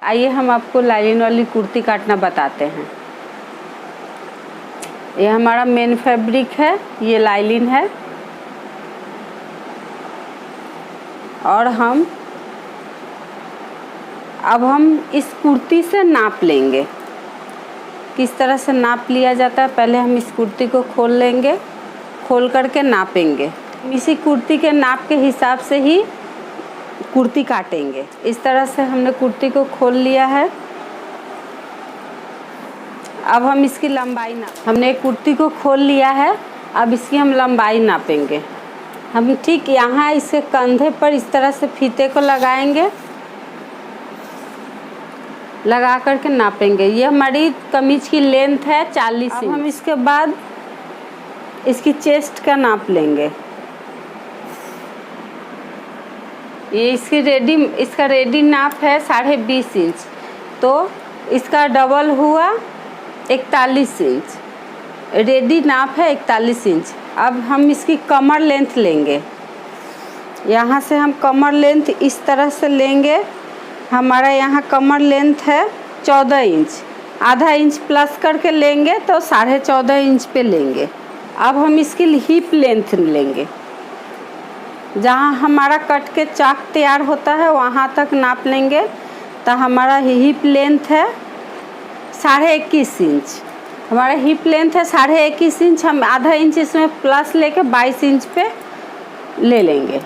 आइए हम आपको लाइनिंग वाली कुर्ती काटना बताते हैं। ये हमारा मेन फैब्रिक है, ये लाइनिंग है और अब हम इस कुर्ती से नाप लेंगे। किस तरह से नाप लिया जाता है, पहले हम इस कुर्ती को खोल लेंगे, खोल करके नापेंगे। इसी कुर्ती के नाप के हिसाब से ही कुर्ती काटेंगे। इस तरह से हमने कुर्ती को खोल लिया है। अब हम इसकी लंबाई हमने कुर्ती को खोल लिया है, अब इसकी हम लंबाई नापेंगे। हम ठीक यहाँ इसके कंधे पर इस तरह से फीते को लगाएंगे, लगा करके नापेंगे। ये हमारी कमीज की लेंथ है 40 इंच। अब हम इसके बाद इसकी चेस्ट का नाप लेंगे। ये इसका रेडी नाप है 20.5 इंच, तो इसका डबल हुआ 41 इंच। रेडी नाप है 41 इंच। अब हम इसकी कमर लेंथ लेंगे। यहाँ से हम कमर लेंथ इस तरह से लेंगे। हमारा यहाँ कमर लेंथ है 14 इंच, आधा इंच प्लस करके लेंगे तो 14.5 इंच पे लेंगे। अब हम इसकी हिप लेंथ लेंगे। जहाँ हमारा कट के चाक तैयार होता है वहाँ तक नाप लेंगे। तो हमारा हिप लेंथ है 21.5 इंच। हमारा हिप लेंथ है 21.5 इंच। हम आधा इंच इसमें प्लस लेके 22 इंच पे ले लेंगे।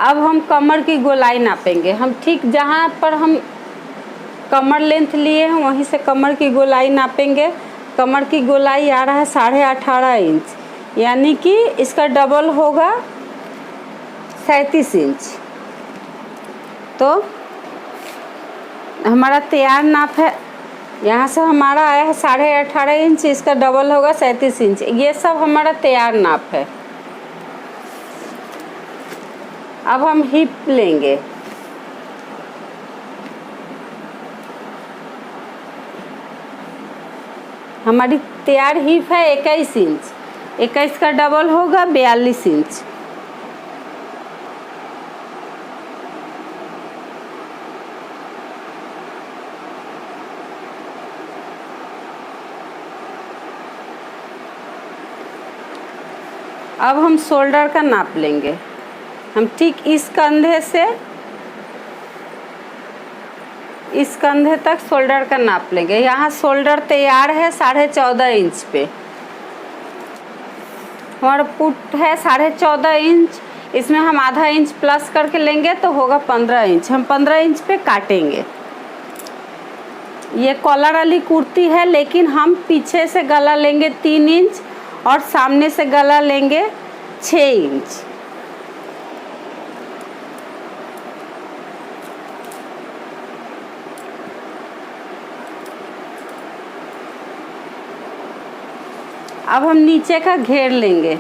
अब हम कमर की गोलाई नापेंगे। हम ठीक जहाँ पर हम कमर लेंथ लिए हैं वहीं से कमर की गोलाई नापेंगे। कमर की गोलाई आ रहा है 18.5 इंच, यानी कि इसका डबल होगा 37 इंच। तो हमारा तैयार नाप है, यहाँ से हमारा आया है 18.5 इंच, इसका डबल होगा 37 इंच। ये सब हमारा तैयार नाप है। अब हम हिप लेंगे। हमारी तैयार हिप है 21 इंच, 21 का डबल होगा 42 इंच। अब हम शोल्डर का नाप लेंगे। हम ठीक इस कंधे से इस कंधे तक शोल्डर का नाप लेंगे। यहाँ शोल्डर तैयार है 14.5 इंच पे। हमारा पुट है 14.5 इंच, इसमें हम आधा इंच प्लस करके लेंगे तो होगा 15 इंच। हम 15 इंच पे काटेंगे। ये कॉलर वाली कुर्ती है, लेकिन हम पीछे से गला लेंगे 3 इंच और सामने से गला लेंगे 6 इंच। अब हम नीचे का घेर लेंगे।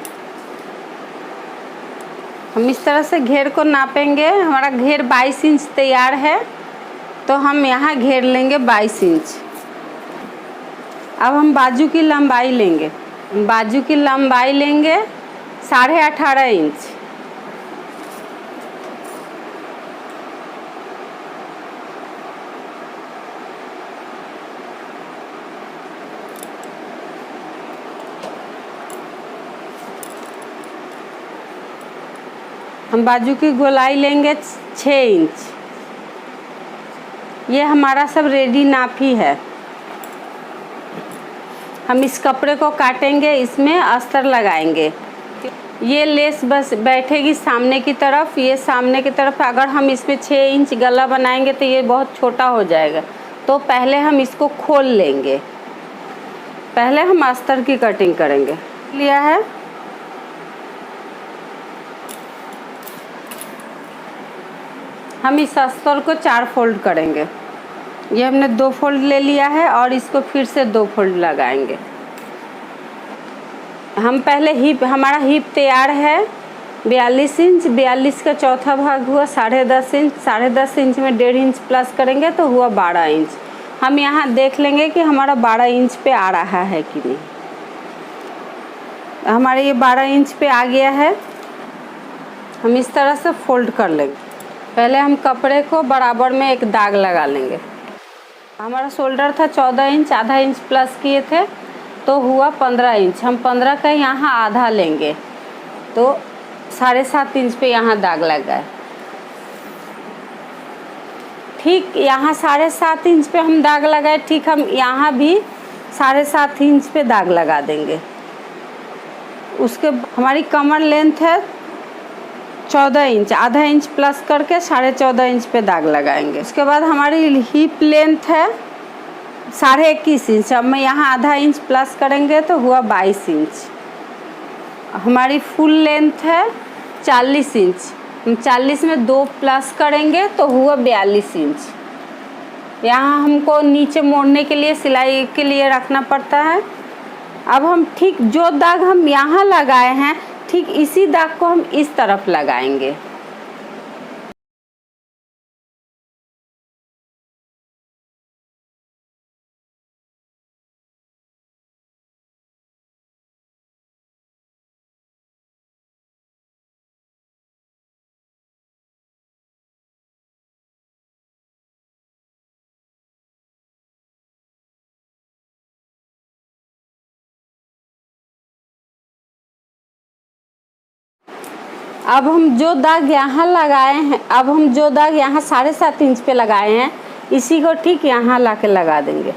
हम इस तरह से घेर को नापेंगे। हमारा घेर 22 इंच तैयार है, तो हम यहाँ घेर लेंगे 22 इंच। अब हम बाजू की लंबाई लेंगे। बाजू की लंबाई लेंगे 18.5 इंच। हम बाजू की गोलाई लेंगे 6 इंच। ये हमारा सब रेडी नाप ही है। हम इस कपड़े को काटेंगे, इसमें अस्तर लगाएंगे। ये लेस बस बैठेगी सामने की तरफ। ये सामने की तरफ अगर हम इसमें 6 इंच गला बनाएंगे तो ये बहुत छोटा हो जाएगा, तो पहले हम इसको खोल लेंगे। पहले हम अस्तर की कटिंग करेंगे। लिया है, हम इस अस्तर को 4 फोल्ड करेंगे। ये हमने 2 फोल्ड ले लिया है और इसको फिर से 2 फोल्ड लगाएंगे। हम पहले हमारा हिप तैयार है 42 इंच। 42 का चौथा भाग हुआ 10.5 इंच। 10.5 इंच में 1.5 इंच प्लस करेंगे तो हुआ 12 इंच। हम यहाँ देख लेंगे कि हमारा 12 इंच पे आ रहा है कि नहीं। हमारे ये 12 इंच पे आ गया है। हम इस तरह से फोल्ड कर लेंगे। पहले हम कपड़े को बराबर में एक दाग लगा लेंगे। हमारा शोल्डर था 14 इंच, आधा इंच प्लस किए थे तो हुआ 15 इंच। हम 15 का यहाँ आधा लेंगे तो 7.5 इंच पे यहाँ दाग लगा है। ठीक यहाँ 7.5 इंच पे हम दाग लगाए, ठीक हम यहाँ भी 7.5 इंच पे दाग लगा देंगे। उसके हमारी कमर लेंथ है 14 इंच, आधा इंच प्लस करके 14.5 इंच पे दाग लगाएंगे। उसके बाद हमारी हिप लेंथ है 21.5 इंच। अब मैं यहाँ आधा इंच प्लस करेंगे तो हुआ 22 इंच। हमारी फुल लेंथ है 40 इंच। हम 40 में 2 प्लस करेंगे तो हुआ 42 इंच। यहाँ हमको नीचे मोड़ने के लिए, सिलाई के लिए रखना पड़ता है। अब हम ठीक जो दाग हम यहाँ लगाए हैं, ठीक इसी दाग को हम इस तरफ लगाएंगे। अब हम जो दाग यहाँ लगाए हैं, अब हम जो दाग यहाँ 7.5 इंच पे लगाए हैं, इसी को ठीक यहाँ ला के लगा देंगे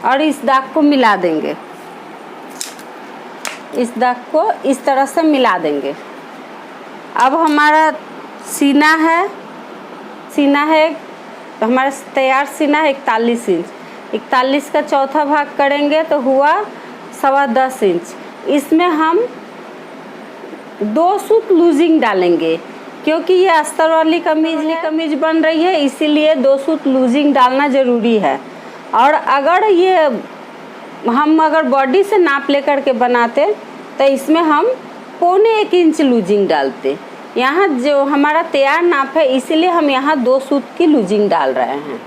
और इस दाग को मिला देंगे। इस दाग को इस तरह से मिला देंगे। अब हमारा सीना है हमारा तैयार सीना है 41 इंच। 41 का चौथा भाग करेंगे तो हुआ 10.25 इंच। इसमें हम 2 सूत लूजिंग डालेंगे, क्योंकि ये अस्तर वाली कमीज बन रही है, इसीलिए 2 सूत लूजिंग डालना ज़रूरी है। और अगर बॉडी से नाप लेकर के बनाते तो इसमें हम 1.25 इंच लूजिंग डालते। यहाँ जो हमारा तैयार नाप है, इसीलिए हम यहाँ 2 सूत की लूजिंग डाल रहे हैं।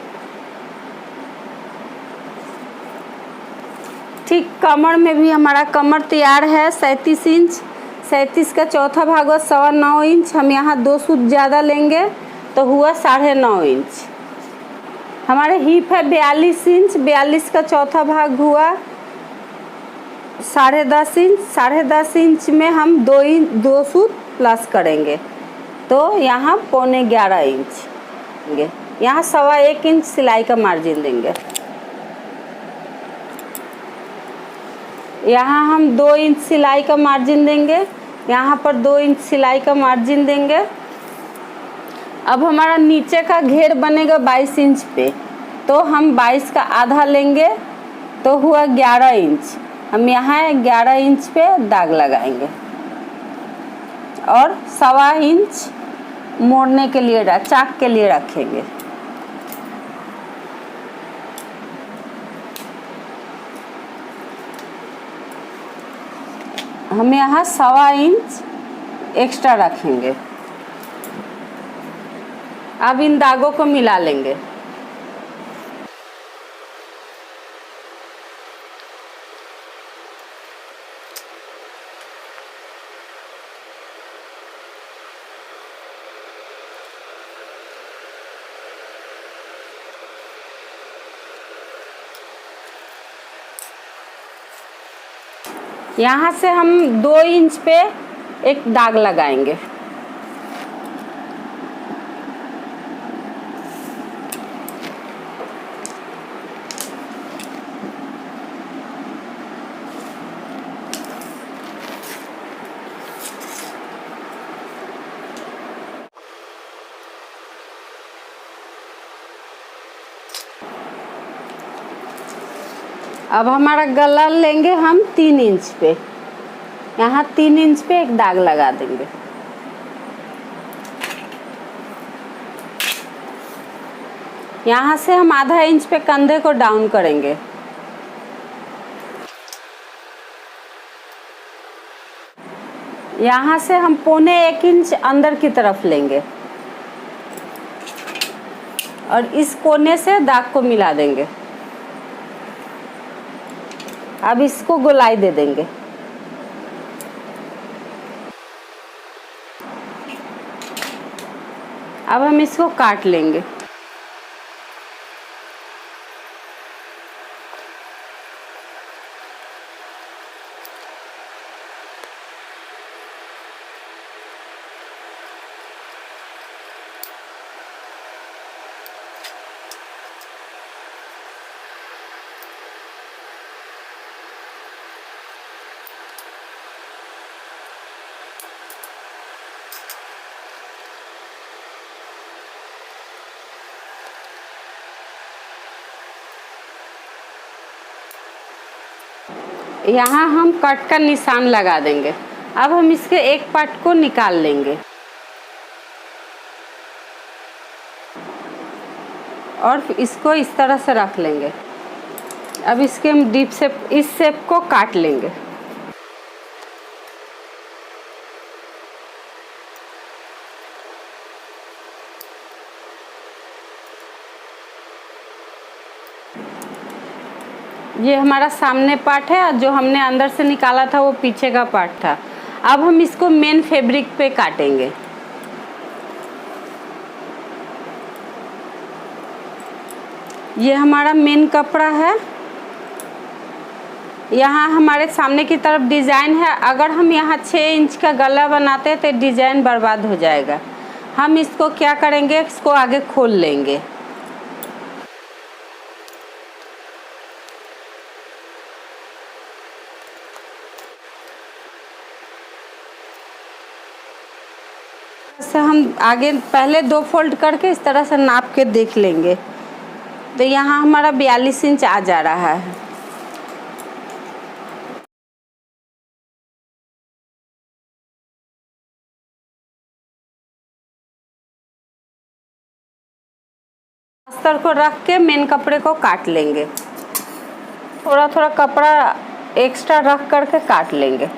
ठीक कमर में भी हमारा कमर तैयार है 37 इंच। 37 का चौथा भाग हुआ 9.25 इंच। हम यहाँ 2 सूत ज़्यादा लेंगे तो हुआ 9.5 इंच। हमारे हिप है 42 इंच। 42 का चौथा भाग हुआ 10.5 इंच। 10.5 इंच में हम 2 सूत प्लस करेंगे तो यहाँ 11.25 इंच देंगे। यहाँ 1.25 इंच सिलाई का मार्जिन देंगे। यहाँ हम 2 इंच सिलाई का मार्जिन देंगे, यहाँ पर 2 इंच सिलाई का मार्जिन देंगे। अब हमारा नीचे का घेर बनेगा 22 इंच पे, तो हम 22 का आधा लेंगे तो हुआ 11 इंच। हम यहाँ 11 इंच पे दाग लगाएंगे और 1.25 इंच मोड़ने के लिए चाक के लिए रखेंगे। हम यहाँ 1.25 इंच एक्स्ट्रा रखेंगे। अब इन दागों को मिला लेंगे। यहाँ से हम 2 इंच पे एक दाग लगाएंगे। अब हमारा गला लेंगे हम 3 इंच पे। यहाँ 3 इंच पे एक दाग लगा देंगे। यहाँ से हम आधा इंच पे कंधे को डाउन करेंगे। यहाँ से हम 1.25 इंच अंदर की तरफ लेंगे और इस कोने से दाग को मिला देंगे। अब इसको गोलाई दे देंगे। अब हम इसको काट लेंगे। यहाँ हम कट का निशान लगा देंगे। अब हम इसके एक पार्ट को निकाल लेंगे और इसको इस तरह से रख लेंगे। अब इसके हम डीप शेप, इस शेप को काट लेंगे। ये हमारा सामने पार्ट है और जो हमने अंदर से निकाला था वो पीछे का पार्ट था। अब हम इसको मेन फैब्रिक पे काटेंगे। ये हमारा मेन कपड़ा है। यहाँ हमारे सामने की तरफ डिज़ाइन है। अगर हम यहाँ 6 इंच का गला बनाते हैं तो डिज़ाइन बर्बाद हो जाएगा। हम इसको क्या करेंगे, इसको आगे खोल लेंगे। से हम आगे पहले 2 फोल्ड करके इस तरह से नाप के देख लेंगे। तो यहाँ हमारा 42 इंच आ जा रहा है। अस्तर को रख के मेन कपड़े को काट लेंगे। थोड़ा थोड़ा कपड़ा एक्स्ट्रा रख करके काट लेंगे।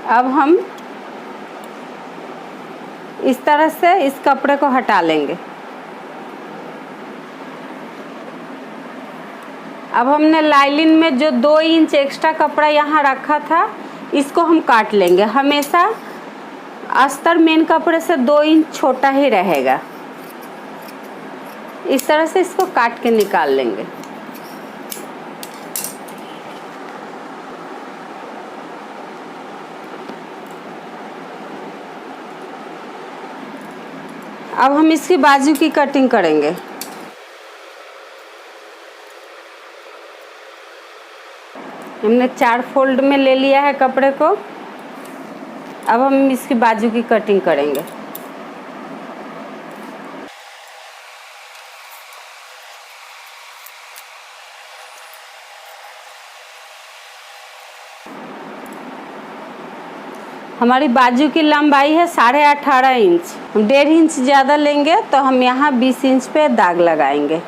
अब हम इस तरह से इस कपड़े को हटा लेंगे। अब हमने लाइनिंग में जो 2 इंच एक्स्ट्रा कपड़ा यहाँ रखा था इसको हम काट लेंगे। हमेशा अस्तर मेन कपड़े से 2 इंच छोटा ही रहेगा। इस तरह से इसको काट के निकाल लेंगे। अब हम इसकी बाजू की कटिंग करेंगे। हमने 4 फोल्ड में ले लिया है कपड़े को। अब हम इसकी बाजू की कटिंग करेंगे। हमारी बाजू की लंबाई है 18.5 इंच। हम 1.5 इंच ज़्यादा लेंगे तो हम यहाँ 20 इंच पे दाग लगाएंगे।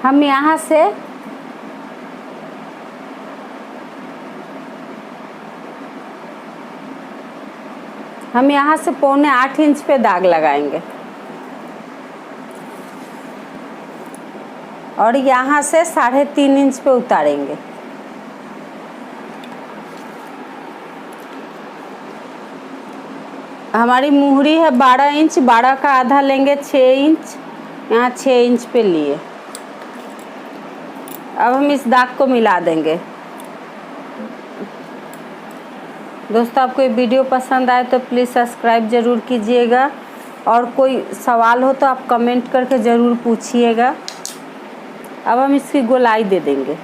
हम यहाँ से हम यहाँ से 7.25 इंच पे दाग लगाएंगे और यहाँ से 3.5 इंच पे उतारेंगे। हमारी मुहरी है 12 इंच, 12 का आधा लेंगे 6 इंच, यहाँ 6 इंच पे लिए। अब हम इस दाग को मिला देंगे। दोस्तों, आपको ये वीडियो पसंद आए तो प्लीज़ सब्सक्राइब ज़रूर कीजिएगा और कोई सवाल हो तो आप कमेंट करके ज़रूर पूछिएगा। अब हम इसकी गोलाई दे देंगे।